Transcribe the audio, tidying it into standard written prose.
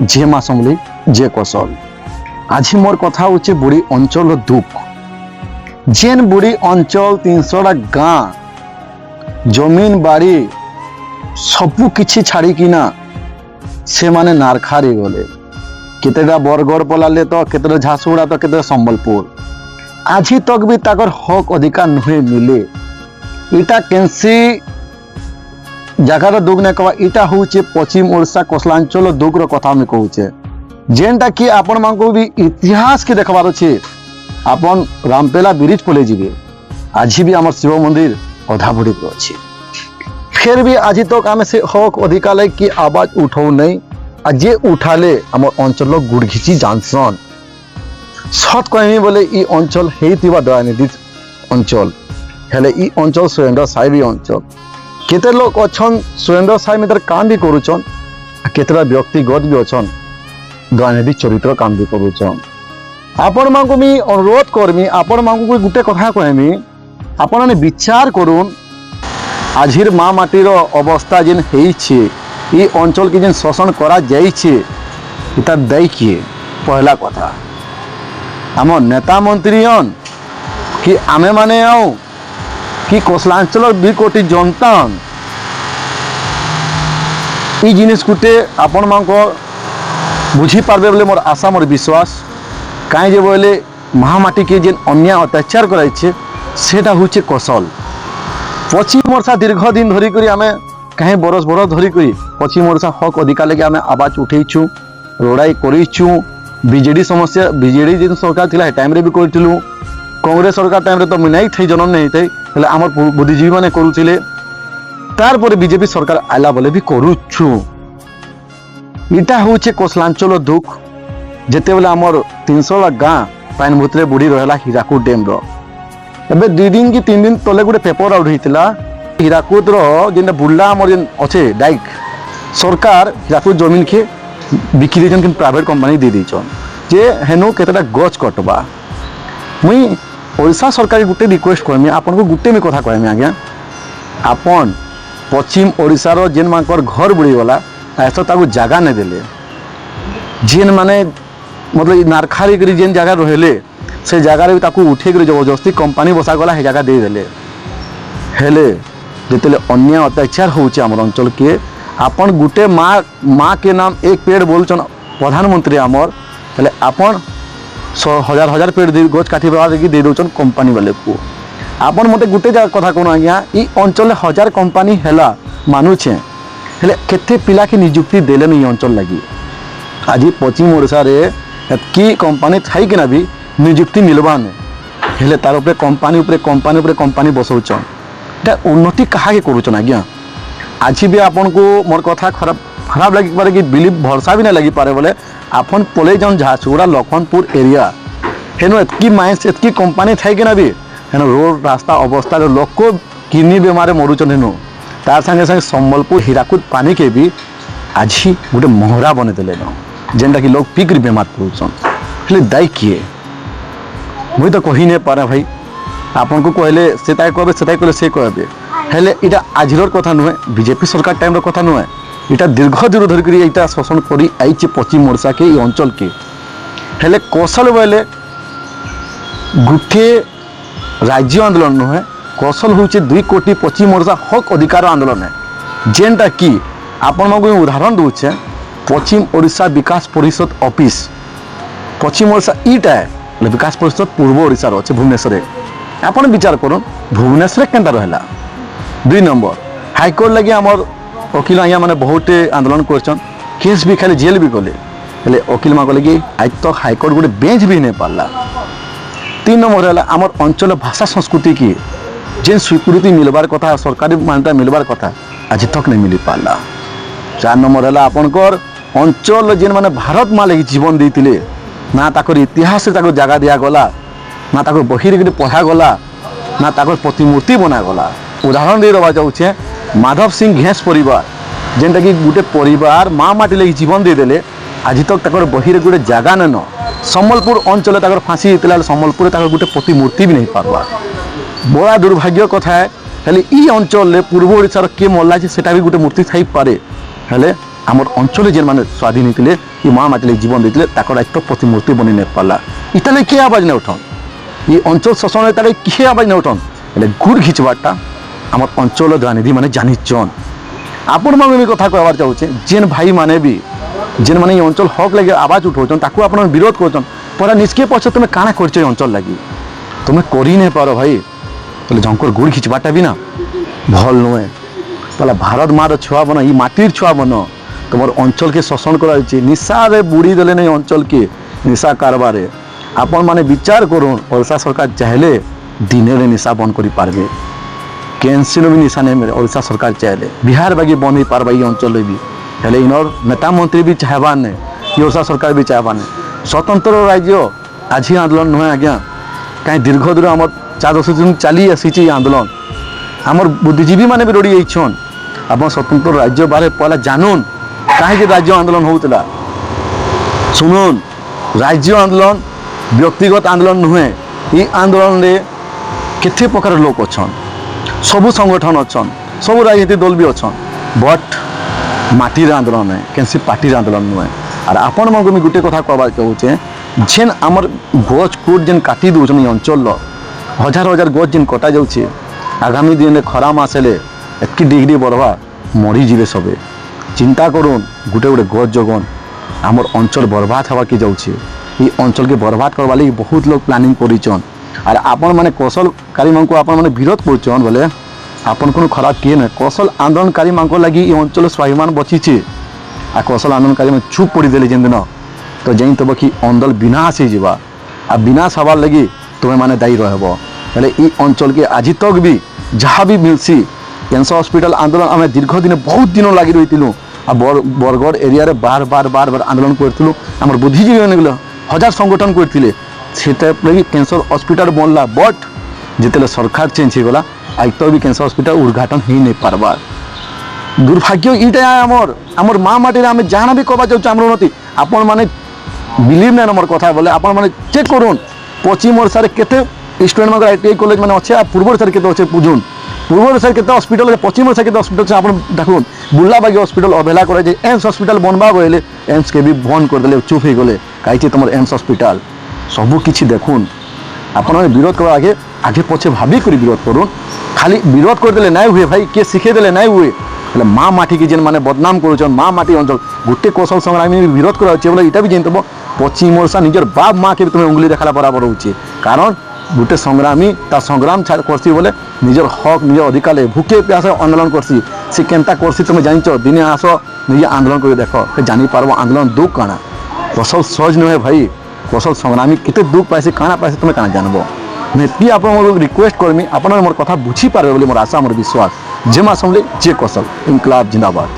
जे माँ समली जे कौशल। आज मोर कथा होचे बुढ़ी अंचल दुख। जेन बुढ़ी अंचल 300टा गाँ जमीन बाड़ी सबू किछि छाड़ी किना से माने नारखारी गले। केतेटा बरगढ़ पलाले तो केतेटा झारसुगुड़ा तो केतेटा संबलपुर। आज तक भी ताकर हक अधिकार नहीं मिले। इटा केंसी जगार दुख ने कहा इटा होचे पश्चिम ओडिशा कोसलांचल दुख रो कथा में कहूचे। जेनटा कि आपण मानको भी इतिहास के देखबार अछि। आपण रामपेला ब्रिज पले जिबे आज भी आम शिव मंदिर अधा बुड़ी अच्छे। फिर भी आज तक आम से हक अधिकार की आवाज उठाऊ नहीं। जे उठाले आम अंचल गुड़ घिची जानसन। सत कहमी बोले ई अंचल हेतिबा दयानिधि अंचल हेले ई अंचल सुरेंद्र साई भी अंचल। केते लोग अच्छन सुरेंद्र साई में काम भी करुचन। केतेटा व्यक्तिगत भी अच्छन दयानिधि चरित्र काम भी करुचन। आपण मानको मी अनुरोध करमी आपण मानको गुटे कथा कहमी आपण विचार करुन। आजिर माँ माटीर अवस्था जेन हेइछे ई अंचल की जेन शोषण करा जाइछे इता दायी किए। पहला कथा आम नेता मंत्रीयन कि आमे माने आउ कि कोसलांचल 2 कोटी जनता ई जिनिस गुटे आपण मानको बुझी पारबे बोले मोर आशा मोर विश्वास। कहीं जे बोले महामाटी के जेन अन्याय अत्याचार कराइछे सेटा होचे कौशल। पश्चिम ओडिशा दीर्घ दिन धरी करी आमे कहीं बरस धरी करी पश्चिम ओडिशा हक अधिकार लगे आमे आवाज उठेइछु लड़ाई करिछु। बीजेडी समस्या बीजेडी जेन सरकार थिला टाइम रे भी करथिलु। कांग्रेस सरकार टाइम रे तो मिनाई थई जनम नहीं थई हेले हमर बुद्धिजीवी माने करूथिले। तार पर बीजेपी सरकार आला बोले भी करूछु। इटा होचे कोसलांचल दुख। जेते बेले हमर 300 गाँ पाइन भूतरे बुड़ी रहला हीराकुद डैम रो। एबे 2 दिन की 3 दिन तले गोटे पेपर आउट होइतिला हीराकुद रो जेन बुल्ला हमर जेन अच्छे डाइक सरकार हीराकुद जमीन के बिक्री जन प्राइवेट कंपनी दे दीचन जे हेनु केतेटा गच कटबा। मुई ओडिशा सरकार गुटे रिक्वेस्ट करमी आपन को गुटे में कथा कहमी आज्ञा आपन पश्चिम ओडिशा रो जेन मानकर घर बुड़ी गला ऐसा ताकू जगह नहीं देले। जेन माने मतलब नारखारी करी जेन जगह रहले से जगह भी ताकू उठे कर जबरदस्ती कंपनी बसा गला हे जगह दे देले। हेले जेतेले अन्याय अत्याचार होचे हमर अंचल के आपन गुटे माँ के नाम एक पेड़ बोलचन प्रधानमंत्री आमर हेले आपन 100,000 पेड़ गच काटी दे दौन कंपनी वाले को। आपन मते गुटे जगह कथा कहूँ आज्ञा ई अंचल 1000 कंपनी हैला मानुछे हेले केते पिला के नियुक्ति देले नहीं अंचल लगी। आज पश्चिम ओडिशा रे की कंपनी थाई कि ना भी नियुक्ति मिलवा ने हेले तार उपरे कंपनी बसौचन। एटा उन्नति कहा के करूचन आज्ञा। आज भी आपन को मोर कथा खराब लगी पारे कि बिलीव भरोसा भी नहीं लगी पारे बोले आपन पले जान झारसुगुड़ा लखनपुर एरिया हेनो एतकी माइंस एतकी कंपनी थाई कि ना भी हेनो रोड रास्ता अवस्था लोक को किडनी बेमारे मरुचन हेनो। तार संगे संगे संबलपुर हीराकुद पानी के भी आज ही गोटे मोहरा बने देले जेनटा कि लोग पीकर बेमार पड़ुछन। हेले दायी किए मुई तो कही नहीं पारे भाई आपन को कहले से कहले से कहबे हेले इटा आजिर कथा नुहे बीजेपी सरकार टाइम रो कथा नुहे। इटा दीर्घ दिन धर करी इटा शोषण करी आइचे पश्चिम ओडिशा के ई अंचल के। हेले कौशल बोले गुटे राज्य आंदोलन नुहे कौशल होचे 2 कोटी पश्चिम ओडिशा हक अधिकार आंदोलन है। जेनटा कि आपन मानको उदाहरण दूचे पश्चिम ओडिशा विकास परिषद ऑफिस पश्चिम ओडिशा ईटा है विकास परिषद पूर्व ओडिशा रो भुवनेश्वर। आपन विचार करूँ भुवनेश्वर केनता रहला। 2 नंबर हाईकोर्ट लगे आमर वकील आज्ञा मैंने बहुत आंदोलन करछन केस भी खाली जेल भी गले हेले वकील माँ कहले आज तक हाईकोर्ट गोटे बेंच भी नहीं पाला। 3 नंबर है आमर अंचल भाषा संस्कृति की जेन स्वीकृति मिलबार कथा सरकारी मान्यता मिलबार कथा आज तक नहीं मिली पाला। 4 नंबर है आपनकर अंचल जेन माने भारत माँ लगी जीवन देते ना ताकर इतिहास जगह दिया गला ना ताकर बही पढ़ा गला ना ताकर प्रतिमूर्ति बना गला। उदाहरण दे दबा जाऊे माधव सिंह घेस परिवार जेनटा कि गोटे परिवार माँ माटी लगी जीवन दे देले आज तक ताकर बही गोटे जगह न संबलपुर अंचल ताकर फांसी होता संबलपुर ताकर गोटे प्रतिमूर्ति भी नहीं पार्बा। बड़ा दुर्भाग्य कथा है हेले ई अंचल पूर्व ओडिशार के मल्ला सेटा भी गोटे मूर्ति थाई पारे हेले আমার অঞ্চলে যে মানে স্বাধীন হয়েছিল এই মহামাটি জীবন দিয়েছিল তাকে একটা প্রতিমূর্তি বনি নে পারলা ইতালে কিଏ আওয়াজ না উঠন এই অঞ্চল শাসনের তালে কিଏ আওয়াজ না উঠন એટલે গুড় ঘিচবারটা আমার অঞ্চল রাজনীতি মানে জানিছন আপন মানে কথা কহবার চাହୁଛେ যেন ভাই মানে বি যেন মানে এই অঞ্চল হক লাগে আওয়াজ উঠাউছন তাকে আপনার বিরোধ করছন পরা নিজকে পছে তুমি কাଣା করছ এই অঞ্চল লাগি তুমি করি না পারো ভাই তাহলে জঙ্কর গুড় ঘিচবারটা বি না ভাল নয় তাহলে ভারত মার ছুয়া বন এই মাটির ছুয়া বন তোমার অঞ্চলকে শোষণ করা হয়েছে নিশারে বুড়ি দেলেন এই অঞ্চলকে নিশা কারবারে আপন মানে বিচার করুন ওড়িশা সরকার চাইলে দিনের নিশা বন্ধ করে পারবে ক্যান্সিল বি নিশা নেই ওড়িশা সরকার চাইলে বিহার বাকি বন্ধ হয়ে পারবা এই অঞ্চলে বি হলে ইনর নেতা মন্ত্রী বি চাহবার নেই ওড়িশা সরকার বি চাহবার নেই স্বতন্ত্র রাজ্য আজি আন্দোলন নুহে আজ্ঞা কাହିଁ দীর্ঘ দূর আমার 4-10 দিন চালি আসিছে এই আন্দোলন আমার বুদ্ধিজীবী মানে বি রড়ি যাইছন আপনার স্বতন্ত্র রাজ্য বারে পয়লা জানুন কাহিঁকি রাজ্য আন্দোলন হোলা শুনুন রাজ্য আন্দোলন ব্যক্তিগত আন্দোলন নুহে এই আন্দোলনে কেতে প্রকার লোক অছন সবু সংগঠন অছন সবু রাজনীতি দল বি অছন বট মাটির আন্দোলন কেনসি পার্টির আন্দোলন নুহে আর আপন মঙ্গ আমি গোটে কথা কহবার চাহুছে যেন আমার গছ কুট যেন কাটি দৌছন এই অঞ্চল হাজার হাজার গছ যেন কটা যাচ্ছে আগামী দিনে খরা মাস হেলে এতকি ডিগ্রি বড়বা মরিଯିবে সবে চিন্তা করুন গোটে গোটে গছ জগন আমার অঞ্চল বরবাদ হওয়া কি যাচ্ছে এই অঞ্চলকে বরবাদ করবার লাগি বহুত লোক প্ল্যানিং করিছন আর আপন মানে কৌশলকারী মানক আপন মানে বিরোধ করছন বলে আপন কোনো খারাপ কিয়ে না কৌশল আন্দোলনকারী মানক লাগি এই অঞ্চল স্বাভিমান বচিছে আর কৌশল আন্দোলনকারী মানে চুপ পড়ি দেলে যেন দিন তো জানি তবে কি অঞ্চল বিনাশ হয়ে যাবা আর বিনাশ হবার লাগি তুমি মানে দায়ী রহব তাহলে এই অঞ্চলকে আজি তক বি যাহা বি মিলছি ক্যান্সার হসপিটাল আন্দোলন আমি দীর্ঘদিনে বহুত দিন লাগি রইলু আর বরগড় এরিয়ারে বার বার বার বার আন্দোলন করছিল আমার বুদ্ধিজীবী অনেকগুলো হাজার সংগঠন করলে সেটা লাগি ক্যান্সার হসপিটাল বনলা বট যেতলে সরকার চেঞ্জ হয়ে গলা আজ তো বি ক্যান্সার হসপিটাল উদ্ঘাটন হয়ে নেই পারবার দুর্ভাগ্য এইটা আমার মা মাটিরে আমি যাহা বি কবা যাচ্ছি আমার উন্নতি আপন মানে বিলিভ নেন আমার কথা বলে আপন মানে চেক করুন পশ্চিম ওড়িশার কেতে স্টুডেন্ট মান আইটিআই কলেজ মানে আছে আর পূর্ব ওড়িশার কেতে আছে বুঝুন পূর্ব ওড়িশার কেতে হসপিটাল আছে পশ্চিম ওড়িশার কেতে হসপিটাল আছে আপনার দেখুন বুল্লাবাগি হসপিটাল অবহেলা করে যে এমস হসপিটাল বনবা বলে এমস কে বি বন্ধ করে দেলে চুপ হয়ে গেলে কাইছে তোমার এমস হসপিটাল সবু কিছু দেখুন আপনার বিরোধ করার আগে আগে পছে ভাবি করে বিরোধ করুন খালি বিরোধ করে দিলে নাই হুয়ে ভাই কে শিখে দিলে নাই হুয়ে তাহলে মা মাটিকে যেন মানে বদনাম করছেন মা মাটি অঞ্চল গোটে কৌশল সংগ্রামী বিরোধ করা হচ্ছে বলে এটা বি জানতে পশ্চিম ওড়িশা নিজের বাপ মাকে তুমি উঙ্গুলি দেখালা বরাবর হচ্ছে কারণ গোটে সংগ্রামী তার সংগ্রাম করছি বলে নিজের হক নিজের অধিকার ভুকে প্যাসে আন্দোলন করছি সে কেনতা করছি তুমি জানিছ দিনে আস নিজে আন্দোলন করে দেখ জানি পারব আন্দোলন দুঃখ কাଣା কৌশল সহজ নহে ভাই কৌশল সংগ্রামী কেতে দুঃখ পাইছে কাଣା পাইছে তুমি কাଣା জানব এটি আপনার রিকোয়েস্ট করমি আপনার মোর কথা বুঝি পারবে বলে মোর আশা মোর বিশ্বাস যে মা সামলে যে কৌশল ইনকলাব জিন্দাবাদ।